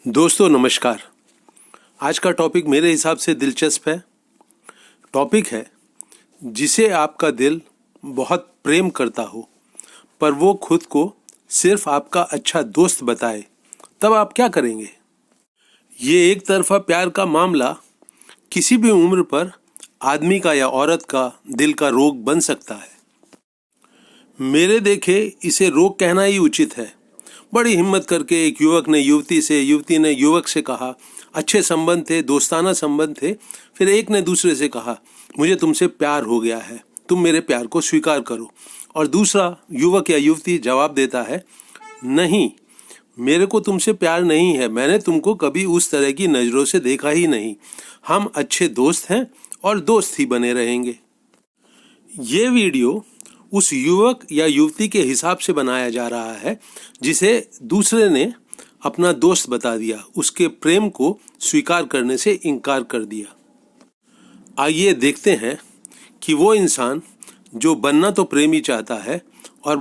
दोस्तों नमस्कार। आज का टॉपिक मेरे हिसाब से दिलचस्प है। टॉपिक है जिसे आपका दिल बहुत प्रेम करता हो पर वो खुद को सिर्फ आपका अच्छा दोस्त बताए, तब आप क्या करेंगे। ये एक तरफा प्यार का मामला किसी भी उम्र पर आदमी का या औरत का दिल का रोग बन सकता है। मेरे देखे इसे रोग कहना ही उचित है। बड़ी हिम्मत करके एक युवक ने युवती से, युवती ने युवक से कहा। अच्छे संबंध थे, दोस्ताना संबंध थे। फिर एक ने दूसरे से कहा, मुझे तुमसे प्यार हो गया है, तुम मेरे प्यार को स्वीकार करो। और दूसरा युवक या युवती जवाब देता है, नहीं, मेरे को तुमसे प्यार नहीं है, मैंने तुमको कभी उस तरह की नज़रों से देखा ही नहीं। हम अच्छे दोस्त हैं और दोस्त ही बने रहेंगे। ये वीडियो उस युवक या युवती के हिसाब से बनाया जा रहा है जिसे दूसरे ने अपना दोस्त बता दिया, उसके प्रेम को स्वीकार करने से इनकार कर दिया। आइए देखते हैं कि वो इंसान जो बनना तो प्रेमी चाहता है और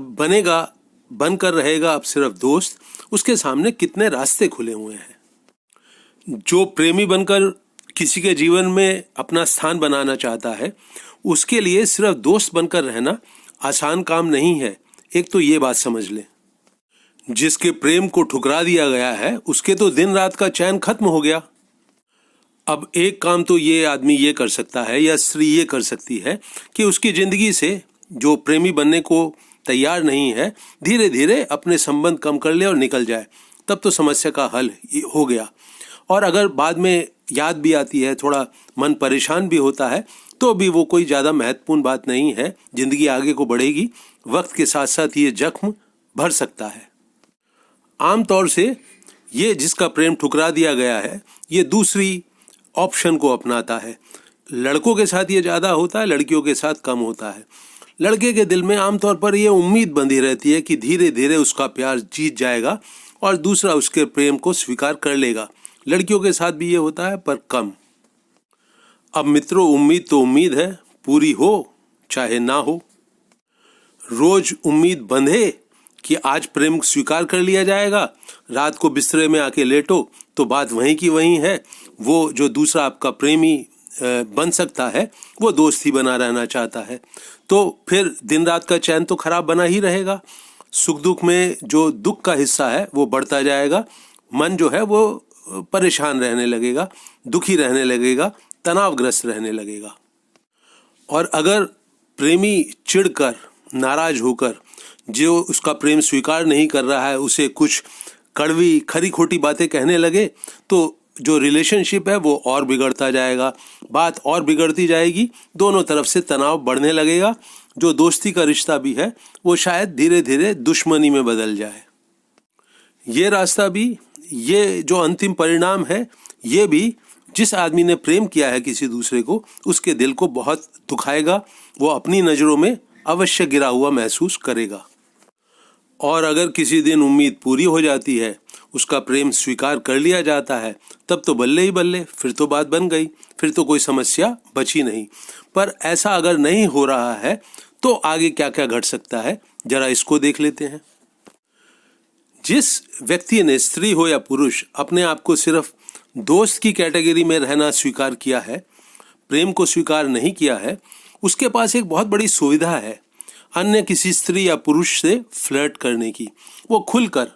बनकर रहेगा अब सिर्फ दोस्त, उसके सामने कितने रास्ते खुले हुए हैं। जो प्रेमी बनकर किसी के जीवन में अपना स्थान बनाना चाहता है, उसके लिए सिर्फ दोस्त बनकर रहना आसान काम नहीं है। एक तो ये बात समझ लें, जिसके प्रेम को ठुकरा दिया गया है उसके तो दिन रात का चैन खत्म हो गया। अब एक काम तो ये आदमी ये कर सकता है या स्त्री ये कर सकती है कि उसकी जिंदगी से जो प्रेमी बनने को तैयार नहीं है, धीरे धीरे अपने संबंध कम कर ले और निकल जाए, तब तो समस्या का हल हो गया। और अगर बाद में याद भी आती है, थोड़ा मन परेशान भी होता है, तो भी वो कोई ज़्यादा महत्वपूर्ण बात नहीं है। जिंदगी आगे को बढ़ेगी, वक्त के साथ साथ ये जख्म भर सकता है। आमतौर से ये जिसका प्रेम ठुकरा दिया गया है, ये दूसरी ऑप्शन को अपनाता है। लड़कों के साथ ये ज़्यादा होता है, लड़कियों के साथ कम होता है। लड़के के दिल में आमतौर पर ये उम्मीद बंधी रहती है कि धीरे धीरे उसका प्यार जीत जाएगा और दूसरा उसके प्रेम को स्वीकार कर लेगा। लड़कियों के साथ भी ये होता है, पर कम। अब मित्रों, उम्मीद तो उम्मीद है, पूरी हो चाहे ना हो। रोज उम्मीद बंधे कि आज प्रेम स्वीकार कर लिया जाएगा, रात को बिस्तरे में आके लेटो तो बात वहीं की वहीं है। वो जो दूसरा आपका प्रेमी बन सकता है, वो दोस्त ही बना रहना चाहता है, तो फिर दिन रात का चैन तो खराब बना ही रहेगा। सुख दुख में जो दुख का हिस्सा है वो बढ़ता जाएगा। मन जो है वो परेशान रहने लगेगा, दुखी रहने लगेगा, तनावग्रस्त रहने लगेगा। और अगर प्रेमी चिढ़कर, नाराज होकर जो उसका प्रेम स्वीकार नहीं कर रहा है, उसे कुछ कड़वी खरी खोटी बातें कहने लगे, तो जो रिलेशनशिप है वो और बिगड़ता जाएगा, बात और बिगड़ती जाएगी, दोनों तरफ से तनाव बढ़ने लगेगा। जो दोस्ती का रिश्ता भी है वो शायद धीरे धीरे दुश्मनी में बदल जाए। ये रास्ता भी, ये जो अंतिम परिणाम है, ये भी जिस आदमी ने प्रेम किया है किसी दूसरे को, उसके दिल को बहुत दुखाएगा। वो अपनी नज़रों में अवश्य गिरा हुआ महसूस करेगा। और अगर किसी दिन उम्मीद पूरी हो जाती है, उसका प्रेम स्वीकार कर लिया जाता है, तब तो बल्ले ही बल्ले, फिर तो बात बन गई, फिर तो कोई समस्या बची नहीं। पर ऐसा अगर नहीं हो रहा है तो आगे क्या क्या घट सकता है, जरा इसको देख लेते हैं। जिस व्यक्ति ने, स्त्री हो या पुरुष, अपने आप को सिर्फ दोस्त की कैटेगरी में रहना स्वीकार किया है, प्रेम को स्वीकार नहीं किया है, उसके पास एक बहुत बड़ी सुविधा है अन्य किसी स्त्री या पुरुष से फ्लर्ट करने की। वो खुलकर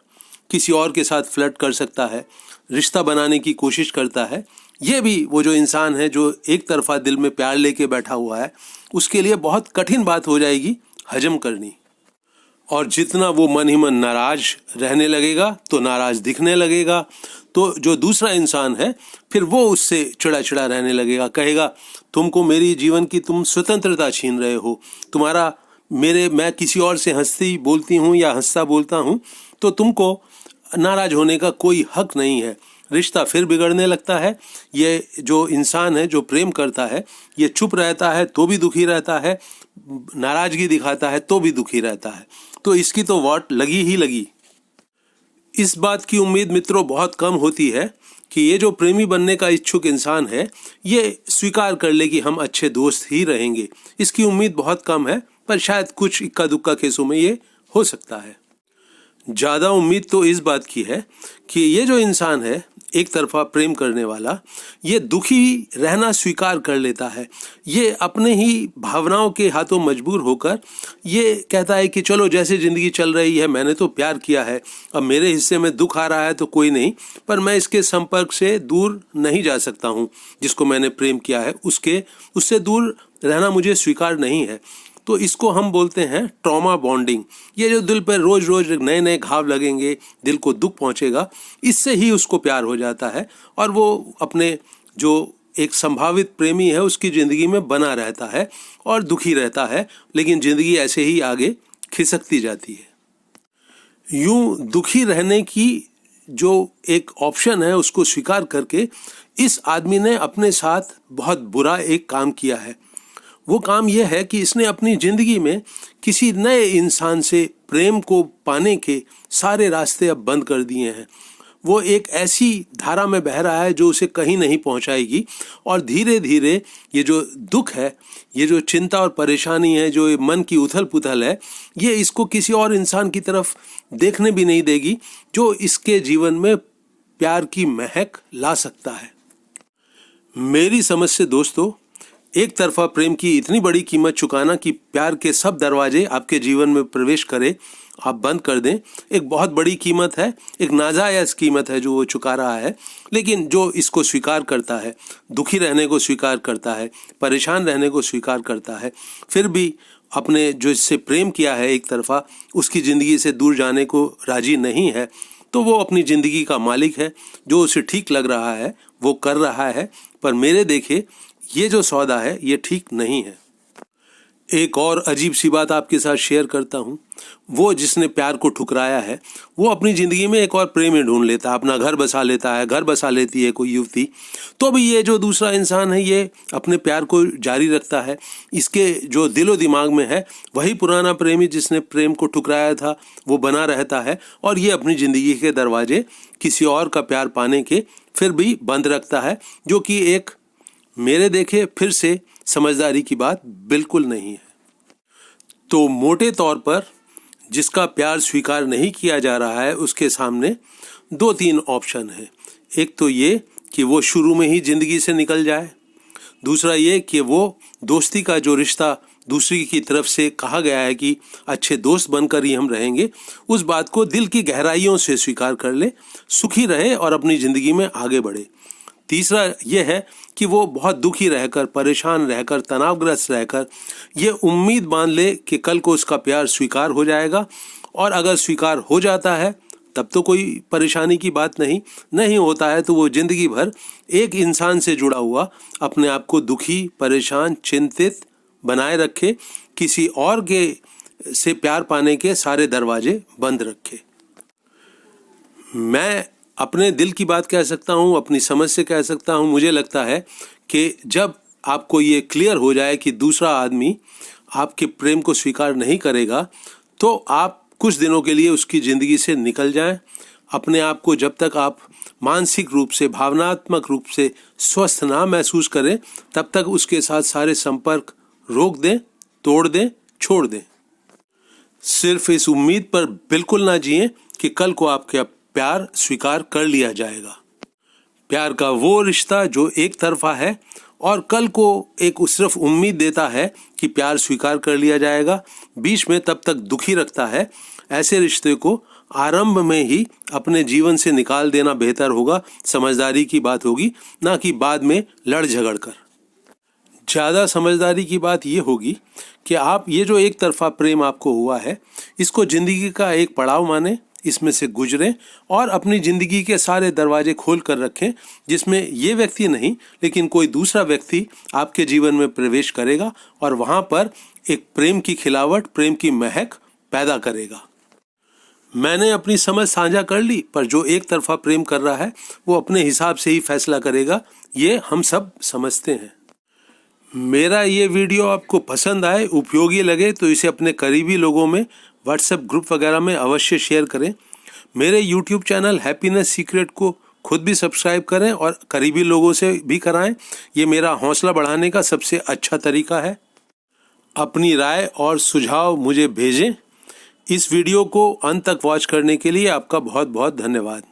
किसी और के साथ फ्लर्ट कर सकता है, रिश्ता बनाने की कोशिश करता है। ये भी वो जो इंसान है जो एक तरफा दिल में प्यार लेके बैठा हुआ है, उसके लिए बहुत कठिन बात हो जाएगी हजम करनी। और जितना वो मन ही मन नाराज रहने लगेगा तो नाराज दिखने लगेगा, तो जो दूसरा इंसान है फिर वो उससे चिड़ा चिड़ा रहने लगेगा, कहेगा तुमको मेरी जीवन की तुम स्वतंत्रता छीन रहे हो, मैं किसी और से हंसती बोलती हूँ या हंसता बोलता हूँ तो तुमको नाराज होने का कोई हक नहीं है। रिश्ता फिर बिगड़ने लगता है। ये जो इंसान है जो प्रेम करता है, ये चुप रहता है तो भी दुखी रहता है, नाराजगी दिखाता है तो भी दुखी रहता है, तो इसकी तो वाट लगी ही लगी। इस बात की उम्मीद मित्रों बहुत कम होती है कि ये जो प्रेमी बनने का इच्छुक इंसान है, ये स्वीकार कर ले कि हम अच्छे दोस्त ही रहेंगे। इसकी उम्मीद बहुत कम है, पर शायद कुछ इक्का दुक्का केसों में ये हो सकता है। ज़्यादा उम्मीद तो इस बात की है कि ये जो इंसान है एक तरफा प्रेम करने वाला ये दुखी रहना स्वीकार कर लेता है। ये अपने ही भावनाओं के हाथों मजबूर होकर ये कहता है कि चलो जैसे ज़िंदगी चल रही है, मैंने तो प्यार किया है, अब मेरे हिस्से में दुख आ रहा है तो कोई नहीं, पर मैं इसके संपर्क से दूर नहीं जा सकता हूँ। जिसको मैंने प्रेम किया है उससे दूर रहना मुझे स्वीकार नहीं है। तो इसको हम बोलते हैं ट्रॉमा बॉन्डिंग। ये जो दिल पर रोज रोज नए नए घाव लगेंगे, दिल को दुख पहुंचेगा, इससे ही उसको प्यार हो जाता है और वो अपने जो एक संभावित प्रेमी है उसकी ज़िंदगी में बना रहता है और दुखी रहता है, लेकिन ज़िंदगी ऐसे ही आगे खिसकती जाती है। यूं दुखी रहने की जो एक ऑप्शन है उसको स्वीकार करके इस आदमी ने अपने साथ बहुत बुरा एक काम किया है। वो काम यह है कि इसने अपनी ज़िंदगी में किसी नए इंसान से प्रेम को पाने के सारे रास्ते अब बंद कर दिए हैं। वो एक ऐसी धारा में बह रहा है जो उसे कहीं नहीं पहुंचाएगी और धीरे धीरे ये जो दुख है, ये जो चिंता और परेशानी है, जो ये मन की उथल पुथल है, ये इसको किसी और इंसान की तरफ देखने भी नहीं देगी जो इसके जीवन में प्यार की महक ला सकता है। मेरी समझ से दोस्तों, एक तरफा प्रेम की इतनी बड़ी कीमत चुकाना कि प्यार के सब दरवाजे आपके जीवन में प्रवेश करे आप बंद कर दें, एक बहुत बड़ी कीमत है, एक नाजायज कीमत है जो वो चुका रहा है। लेकिन जो इसको स्वीकार करता है, दुखी रहने को स्वीकार करता है, परेशान रहने को स्वीकार करता है, फिर भी अपने जो इससे प्रेम किया है एक तरफा उसकी ज़िंदगी से दूर जाने को राजी नहीं है, तो वो अपनी ज़िंदगी का मालिक है। जो उसे ठीक लग रहा है वो कर रहा है, पर मेरे देखे ये जो सौदा है ये ठीक नहीं है। एक और अजीब सी बात आपके साथ शेयर करता हूँ। वो जिसने प्यार को ठुकराया है वो अपनी ज़िंदगी में एक और प्रेमी ढूंढ लेता है, अपना घर बसा लेता है, घर बसा लेती है कोई युवती, तो भी ये जो दूसरा इंसान है ये अपने प्यार को जारी रखता है। इसके जो दिलो दिमाग में है वही पुराना प्रेमी जिसने प्रेम को ठुकराया था वो बना रहता है और ये अपनी ज़िंदगी के दरवाजे किसी और का प्यार पाने के फिर भी बंद रखता है, जो कि एक मेरे देखे फिर से समझदारी की बात बिल्कुल नहीं है। तो मोटे तौर पर जिसका प्यार स्वीकार नहीं किया जा रहा है उसके सामने 2-3 ऑप्शन है। एक तो ये कि वो शुरू में ही जिंदगी से निकल जाए, दूसरा ये कि वो दोस्ती का जो रिश्ता दूसरी की तरफ से कहा गया है कि अच्छे दोस्त बनकर ही हम रहेंगे, उस बात को दिल की गहराइयों से स्वीकार कर ले, सुखी रहे और अपनी ज़िंदगी में आगे बढ़े। तीसरा यह है कि वो बहुत दुखी रहकर, परेशान रहकर, तनावग्रस्त रहकर ये उम्मीद बांध ले कि कल को उसका प्यार स्वीकार हो जाएगा, और अगर स्वीकार हो जाता है तब तो कोई परेशानी की बात नहीं होता है तो वो ज़िंदगी भर एक इंसान से जुड़ा हुआ अपने आप को दुखी, परेशान, चिंतित बनाए रखे, किसी और के से प्यार पाने के सारे दरवाजे बंद रखे। मैं अपने दिल की बात कह सकता हूँ, अपनी समझ से कह सकता हूँ। मुझे लगता है कि जब आपको ये क्लियर हो जाए कि दूसरा आदमी आपके प्रेम को स्वीकार नहीं करेगा तो आप कुछ दिनों के लिए उसकी ज़िंदगी से निकल जाएं। अपने आप को जब तक आप मानसिक रूप से, भावनात्मक रूप से स्वस्थ ना महसूस करें तब तक उसके साथ सारे संपर्क रोक दें, तोड़ दें, छोड़ दें। सिर्फ इस उम्मीद पर बिल्कुल ना जिएं कि कल को आपका प्यार स्वीकार कर लिया जाएगा। प्यार का वो रिश्ता जो एक तरफा है और कल को एक सिर्फ उम्मीद देता है कि प्यार स्वीकार कर लिया जाएगा, बीच में तब तक दुखी रखता है, ऐसे रिश्ते को आरंभ में ही अपने जीवन से निकाल देना बेहतर होगा। समझदारी की बात होगी, ना कि बाद में लड़ झगड़ कर। ज़्यादा समझदारी की बात ये होगी कि आप ये जो एक तरफा प्रेम आपको हुआ है इसको ज़िंदगी का एक पड़ाव माने, इसमें से गुजरें और अपनी ज़िंदगी के सारे दरवाजे खोल कर रखें, जिसमें ये व्यक्ति नहीं लेकिन कोई दूसरा व्यक्ति आपके जीवन में प्रवेश करेगा और वहाँ पर एक प्रेम की खिलावट, प्रेम की महक पैदा करेगा। मैंने अपनी समझ साझा कर ली, पर जो एक तरफा प्रेम कर रहा है वो अपने हिसाब से ही फैसला करेगा, ये हम सब समझते हैं। मेरा ये वीडियो आपको पसंद आए, उपयोगी लगे तो इसे अपने करीबी लोगों में, व्हाट्सएप ग्रुप वगैरह में अवश्य शेयर करें। मेरे यूट्यूब चैनल हैप्पीनेस सीक्रेट को खुद भी सब्सक्राइब करें और करीबी लोगों से भी कराएं। ये मेरा हौसला बढ़ाने का सबसे अच्छा तरीका है। अपनी राय और सुझाव मुझे भेजें। इस वीडियो को अंत तक वॉच करने के लिए आपका बहुत बहुत धन्यवाद।